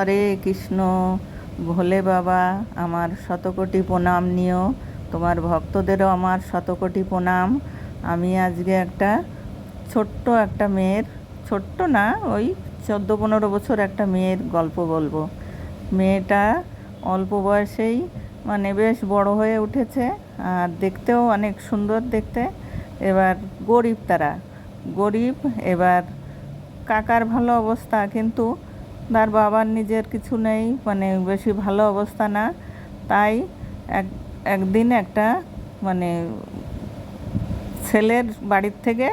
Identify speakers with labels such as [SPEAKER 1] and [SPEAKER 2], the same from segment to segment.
[SPEAKER 1] হরে কৃষ্ণ। ভোলে বাবা, আমার শতকোটি প্রণাম নিও। তোমার ভক্তদেরও আমার শতকোটি প্রণাম। আমি আজকে ছোট্ট একটা মেয়ের, ছোট্ট না, ওই 14-15 বছর একটা মেয়ের গল্প বলবো। মেয়েটা অল্প বয়সেই মানে বেশ বড় হয়ে উঠেছে, আর দেখতেও অনেক সুন্দর দেখতে। এবার গরিব। এবার কাকার ভালো অবস্থা, কিন্তু তার বাবার নিজের কিছু নেই, মানে বেশি ভালো অবস্থা না। তাই এক একদিন একটা মানে ছেলের বাড়ির থেকে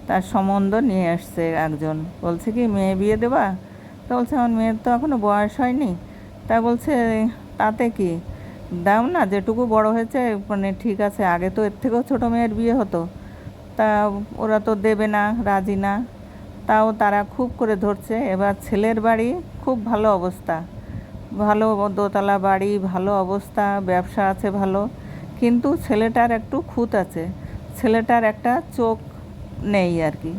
[SPEAKER 1] তার সম্বন্ধ নিয়ে আসছে একজন। বলছে কি, মেয়ে বিয়ে দেবা? তা বলছে, আমার মেয়ের তো এখনও বয়স হয়নি। তা বলছে, তাতে কি, দাও না, যেটুকু বড় হয়েছে মানে ঠিক আছে, আগে তো এর থেকেও ছোটো মেয়ের বিয়ে হতো। তা ওরা তো দেবে না, রাজি না। তাও তারা খুব করে ধরছে। এবার ছেলের বাড়ি খুব ভালো অবস্থা, ভালো দোতলা বাড়ি, ভালো অবস্থা, ব্যবসা আছে ভালো। কিন্তু ছেলেটার একটু খুঁত আছে, ছেলেটার একটা চোখ নেই আর কি।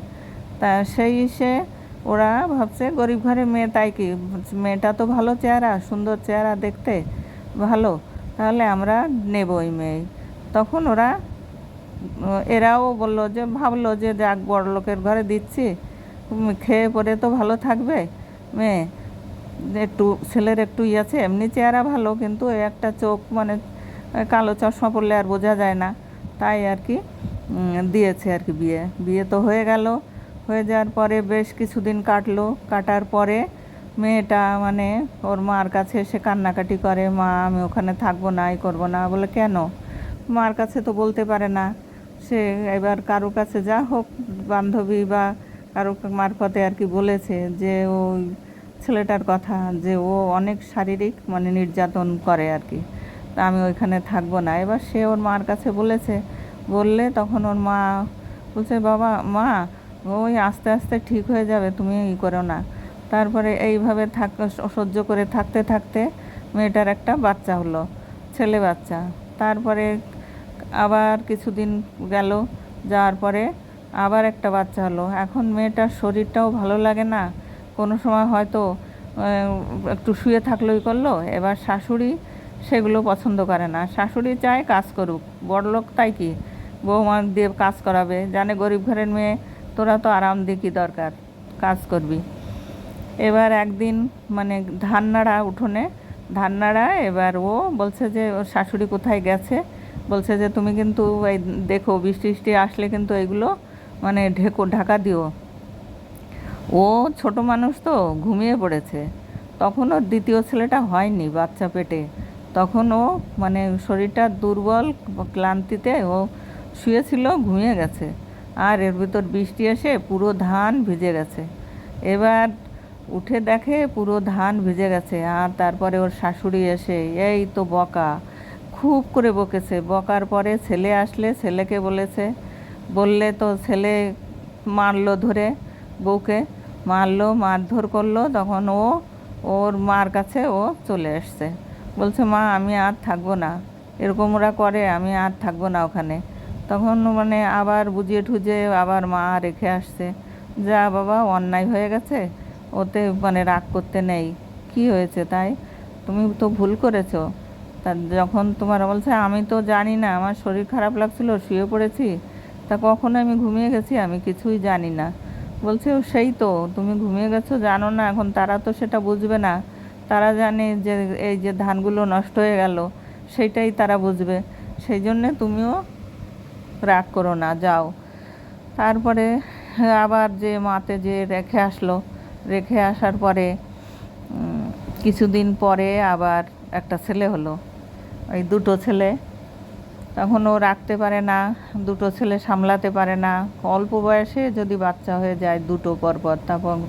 [SPEAKER 1] তা সে ওরা ভাবছে গরিব ঘরের মেয়ে, তাই কি, মেয়েটা তো ভালো চেহারা, সুন্দর চেহারা দেখতে ভালো, তাহলে আমরা নেব ওই মেয়ে। তখন এরাও ভাবলো যে যাক, বড় লোকের ঘরে দিচ্ছি, খেয়ে পরে তো ভালো থাকবে মেয়ে। একটু ছেলের একটু আছে, এমনি চেহারা ভালো, কিন্তু একটা চোখ মানে কালো চশমা পরলে আর বোঝা যায় না। তাই আর কি দিয়েছে আর কি। বিয়ে তো হয়ে গেল। হয়ে যাওয়ার পরে বেশ কিছুদিন কাটার পরে মেয়েটা মানে ওর মার কাছে এসে কান্নাকাটি করে, মা আমি ওখানে থাকবো না, এই করবো না। বলে কেন? মার কাছে তো বলতে পারে না সে। এবার কারোর কাছে যা হোক, বান্ধবী বা কারো মারফতে আর কি বলেছে যে ওই ছেলেটার কথা, যে ও অনেক শারীরিক মানে নির্যাতন করে আর কি, তা আমি ওইখানে থাকবো না। এবার সে ওর মার কাছে বললে তখন ওর মা বলছে, বাবা মা, ওই আস্তে আস্তে ঠিক হয়ে যাবে, তুমি করো না। তারপরে এইভাবে সহ্য করে থাকতে থাকতে মেয়েটার একটা বাচ্চা হলো, ছেলে বাচ্চা। তারপরে আবার কিছুদিন গেল, যাওয়ার পরে আবার একটা বাচ্চা হলো। এখন মেয়েটার শরীরটাও ভালো লাগে না, কোনো সময় হয়তো একটু শুয়ে থাকলেই করলো। এবার শাশুড়ি সেগুলো পছন্দ করে না, শাশুড়ি চায় কাজ করুক, বড়লোক তাই কি বৌমা দিয়ে কাজ করাবে, জানে গরিব ঘরের মেয়ে, তোরা তো আরাম দিয়ে কী দরকার, কাজ করবি। এবার একদিন মানে ধান নাড়া, এবার ও বলছে যে ওর শাশুড়ি কোথায় গেছে, বলছে যে তুমি কিন্তু এই দেখো, বৃষ্টি আসলে কিন্তু এগুলো মানে ঢাকা দিও। ও ছোট মানুষ তো ঘুমিয়ে পড়েছে, তখন ওর দ্বিতীয় ছেলেটা হয়নি, বাচ্চা পেটে। তখন ও মানে শরীরটা দুর্বল, ক্লান্তিতে ও শুয়েছিল, ঘুমিয়ে গেছে। আর এর ভিতর বৃষ্টি এসে পুরো ধান ভিজে গেছে। এবার উঠে দেখে পুরো ধান ভিজে গেছে। আর তারপরে ওর শাশুড়ি এসে এই তো খুব করে বকেছে। বকার পরে ছেলে আসলে ছেলেকে বললে তো ছেলে মারলো, ধরে বউকে মারলো, মারধর করলো। তখন ওর মার কাছে চলে এসছে, বলছে, মা আমি আর থাকবো না, এরকম ওরা করে, আমি আর থাকবো না ওখানে। তখন মানে আবার বুঝিয়ে ঠুজিয়ে আবার মা রেখে আসছে। যা বাবা, অন্যায় হয়ে গেছে, ওতে মানে রাগ করতে নেই, কি হয়েছে তাই, তুমি তো ভুল করেছো। তা যখন তোমার বলছে, আমি তো জানি না, আমার শরীর খারাপ লাগছিল, শুয়ে পড়েছি, তা কখনো আমি ঘুমিয়ে গেছি, আমি কিছুই জানি না। বলছে, সেই তো তুমি ঘুমিয়ে গেছো, জানো না, এখন তারা তো সেটা বুঝবে না, তারা জানে যে এই যে ধানগুলো নষ্ট হয়ে গেল, সেইটাই তারা বুঝবে। সেই জন্যে তুমিও রাগ করো না, যাও। তারপরে আবার যে মাতে যে রেখে আসার পরে কিছুদিন পরে আবার একটা ছেলে হলো, ওই দুটো ছেলে। তখন ও রাখতে পারে না, দুটো ছেলে সামলাতে পারে না। অল্প বয়সে যদি বাচ্চা হয়ে যায় দুটো পরপর,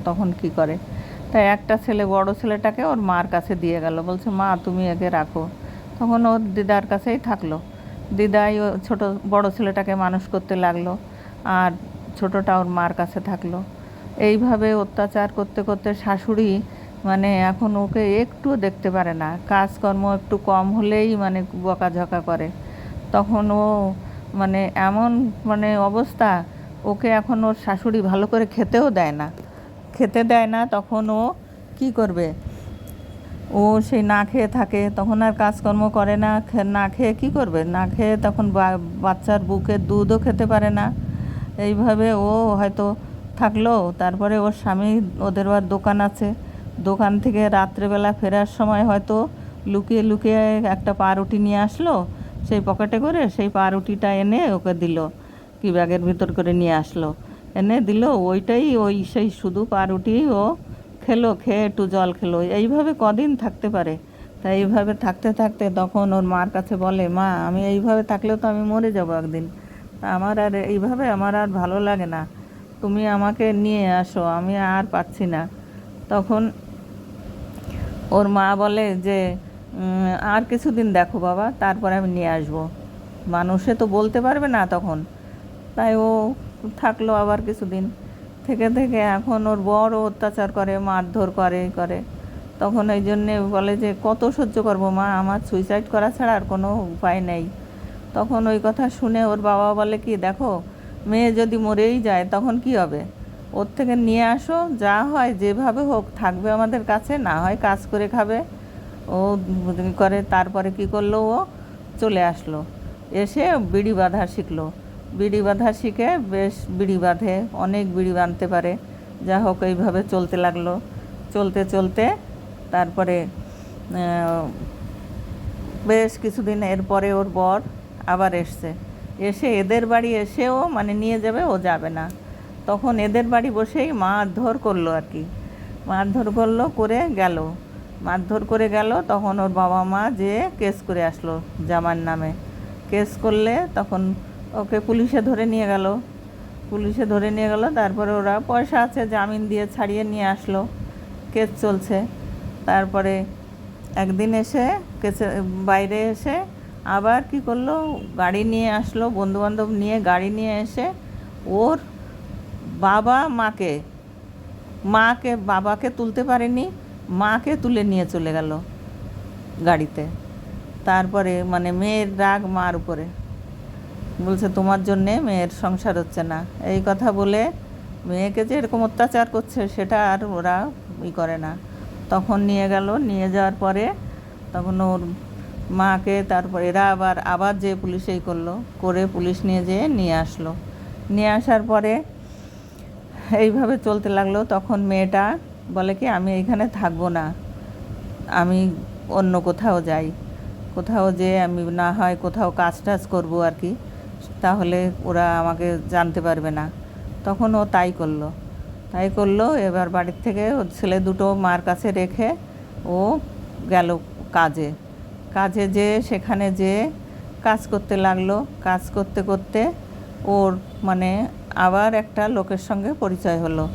[SPEAKER 1] তখন কি করে? তাই একটা ছেলে, বড় ছেলেটাকে ওর মার কাছে দিয়ে গেল, বলছে, মা তুমি একে রাখো। তখন ওর দিদার কাছেই থাকলো। দিদাই ও বড় ছেলেটাকে মানুষ করতে লাগলো, আর ছোটটা ওর মার কাছে থাকলো। এইভাবে অত্যাচার করতে করতে শাশুড়ি মানে এখন ওকে একটুও দেখতে পারে না, কাজকর্ম একটু কম হলেই মানে বকাঝকা করে। তখন মানে এমন মানে অবস্থা, ওকে এখন ওর শাশুড়ি ভালো করে খেতে দেয় না। তখন ও কী করবে? ও সেই না খেয়ে থাকে, তখন আর কাজকর্ম করে না, না খেয়ে কী করবে, না খেয়ে তখন বাচ্চার বুকের দুধও খেতে পারে না। এইভাবে ও হয়তো থাকলো। তারপরে ওর স্বামী, ওদের আবার দোকান আছে, দোকান থেকে রাত্রেবেলা ফেরার সময় হয়তো লুকিয়ে লুকিয়ে একটা পাউরুটি নিয়ে আসলো, সেই পকেটে করে সেই পাউরুটিটা এনে ওকে দিল, কি ব্যাগের ভিতর করে নিয়ে আসলো, এনে দিল, ওইটাই ওই সেই শুধু পাউরুটি ও খেলো, খেয়ে একটু জল খেলো। এইভাবে কদিন থাকতে পারে? তাই এইভাবে থাকতে থাকতে তখন ওর মার কাছে বলে, মা আমি এইভাবে থাকলেও তো আমি মরে যাবো একদিন, আমার আর এইভাবে আমার আর ভালো লাগে না, তুমি আমাকে নিয়ে আসো, আমি আর পাচ্ছি না। তখন ওর মা বলে যে আর কিছুদিন দেখো বাবা, তারপরে আমি নিয়ে আসবো। মানুষে তো বলতে পারবে না তখন। তাই ও থাকলো আবার কিছুদিন, থেকে থেকে এখন ওর বড় অত্যাচার করে, মারধর করে করে। তখন এই জন্যে বলে যে কত সহ্য করবো মা, আমার সুইসাইড করা ছাড়া আর কোনো উপায় নেই। তখন ওই কথা শুনে ওর বাবা বলে কি, দেখো মেয়ে যদি মরেই যায় তখন কি হবে, ওর থেকে নিয়ে আসো, যা হয় যেভাবে হোক থাকবে আমাদের কাছে, না হয় কাজ করে খাবে। ও করে তারপরে কি করলো, ও চলে আসলো, এসে বিড়ি বাঁধা শিখলো। বিড়ি বাঁধা শিখে বেশ বিড়ি বাঁধে, অনেক বিড়ি বাঁধতে পারে। যা হোক এইভাবে চলতে লাগলো, চলতে চলতে তারপরে বেশ কিছুদিন এরপরে ওর বর আবার এসছে, এসে এদের বাড়ি এসেও মানে নিয়ে যাবে, ও যাবে না। তখন এদের বাড়ি বসেই মারধর করলো আর কি, মারধর করলো, করে গেল, মারধর করে গেল। তখন ওর বাবা মা যে কেস করে আসলো জামার নামে, কেস করলে তখন ওকে পুলিশে ধরে নিয়ে গেল, পুলিশে ধরে নিয়ে গেল। তারপরে ওরা পয়সা আছে জামিন দিয়ে ছাড়িয়ে নিয়ে আসলো, কেস চলছে। তারপরে একদিন এসে কেসে বাইরে এসে আবার কি করলো, গাড়ি নিয়ে আসলো, বন্ধুবান্ধব নিয়ে গাড়ি নিয়ে এসে ওর বাবা মাকে, বাবাকে তুলতে পারেনি, মাকে তুলে নিয়ে চলে গেল গাড়িতে। তারপরে মানে মেয়ের রাগ মার উপরে, বলছে তোমার জন্যে মেয়ের সংসার হচ্ছে না, এই কথা বলে মেয়েকে যে এরকম অত্যাচার করছে সেটা আর ওরা করে না। তখন নিয়ে গেল, নিয়ে যাওয়ার পরে তখন ওর মাকে, তারপর এরা আবার আবার যে পুলিশেই করলো, করে পুলিশ নিয়ে যেয়ে নিয়ে আসলো। নিয়ে আসার পরে এইভাবে চলতে লাগলো। তখন মেয়েটা বলে কি, আমি এইখানে থাকবো না, আমি অন্য কোথাও যাই, কোথাও যেয়ে আমি না হয় কোথাও কাজ টাজ করবো আর কি, তাহলে ওরা আমাকে জানতে পারবে না। তখন ও তাই করলো, তাই করলো। এবার বাড়ির থেকে ওর ছেলে দুটো মার কাছে রেখে ও গেল কাজে, কাজে যেয়ে সেখানে যেয়ে কাজ করতে লাগলো। কাজ করতে করতে ওর মানে আবার একটা লোকের সঙ্গে পরিচয় হলো,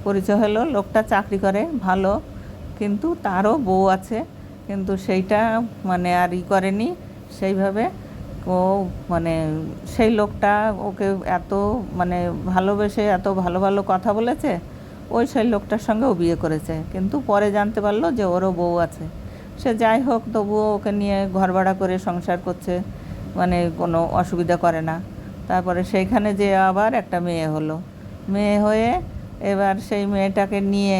[SPEAKER 1] পরিচয় হলো। লোকটা চাকরি করে ভালো, কিন্তু তারও বউ আছে, কিন্তু সেইটা মানে আর করেনি সেইভাবে। ও মানে সেই লোকটা ওকে এত মানে ভালোবেসে এত ভালো ভালো কথা বলেছে, ওই সেই লোকটার সঙ্গে ও বিয়ে করেছে। কিন্তু পরে জানতে পারলো যে ওরও বউ আছে। সে যাই হোক, তবুও ওকে নিয়ে ঘর ভাড়া করে সংসার করছে, মানে কোনো অসুবিধা করে না। তারপরে সেইখানে যে আবার একটা মেয়ে হলো, মেয়ে হয়ে এবার সেই মেয়েটাকে নিয়ে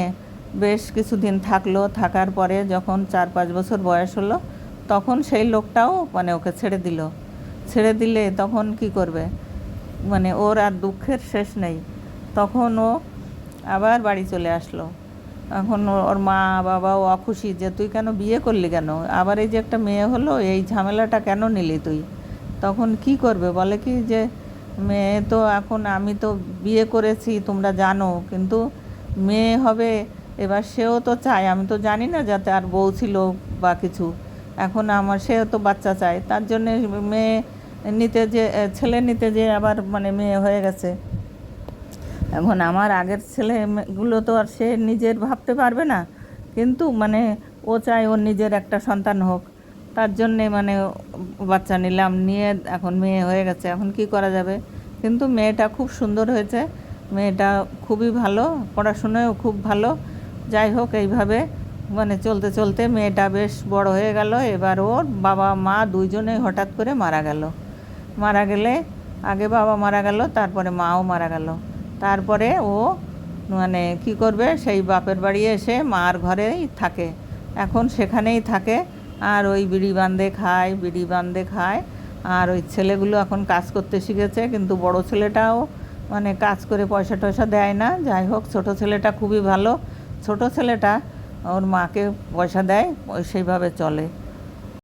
[SPEAKER 1] বেশ কিছুদিন থাকলো। থাকার পরে যখন 4-5 বছর বয়স হলো, তখন সেই লোকটাও মানে ওকে ছেড়ে দিল। ছেড়ে দিলে তখন কি করবে, মানে ওর আর দুঃখের শেষ নেই। তখন ও আবার বাড়ি চলে আসলো। এখন ওর মা বাবাও অখুশি যে তুই কেন বিয়ে করলি, কেন আবার এই যে একটা মেয়ে হলো, এই ঝামেলাটা কেন নিলি তুই। তখন কি করবে, বলে কি যে মেয়ে তো এখন আমি তো বিয়ে করেছি তোমরা জানো, কিন্তু মেয়ে হবে, এবার সেও তো চায়, আমি তো জানি না যাতে আর বউ ছিল বা কিছু, এখন আমার সেও তো বাচ্চা চায়, তার জন্যে মেয়ে নিতে যে ছেলে নিতে যে আবার মানে মেয়ে হয়ে গেছে। এখন আমার আগের ছেলেগুলো তো আর সে নিজের ভাবতে পারবে না, কিন্তু মানে ও চায় ওর নিজের একটা সন্তান হোক, তার জন্যে মানে বাচ্চা নিলাম, নিয়ে এখন মেয়ে হয়ে গেছে, এখন কি করা যাবে। কিন্তু মেয়েটা খুব সুন্দর হয়েছে, মেয়েটা খুবই ভালো, পড়াশুনোও খুব ভালো। যাই হোক এইভাবে মানে চলতে চলতে মেয়েটা বেশ বড় হয়ে গেল। এবার ওর বাবা মা দুইজনেই হঠাৎ করে মারা গেল। মারা গেলে আগে বাবা মারা গেল, তারপরে মাও মারা গেল। তারপরে ও মানে কি করবে, সেই বাপের বাড়ি এসে মার ঘরেই থাকে, এখন সেখানেই থাকে, আর ওই বিড়ি বাঁধে খায়। আর ওই ছেলেগুলো এখন কাজ করতে শিখেছে, কিন্তু বড় ছেলেটাও মানে কাজ করে পয়সা টয়সা দেয় না। যাই হোক, ছোট ছেলেটা খুবই ভালো। ছোট ছেলেটা ওর মাকে পয়সা দেয়, ওই সেইভাবে চলে।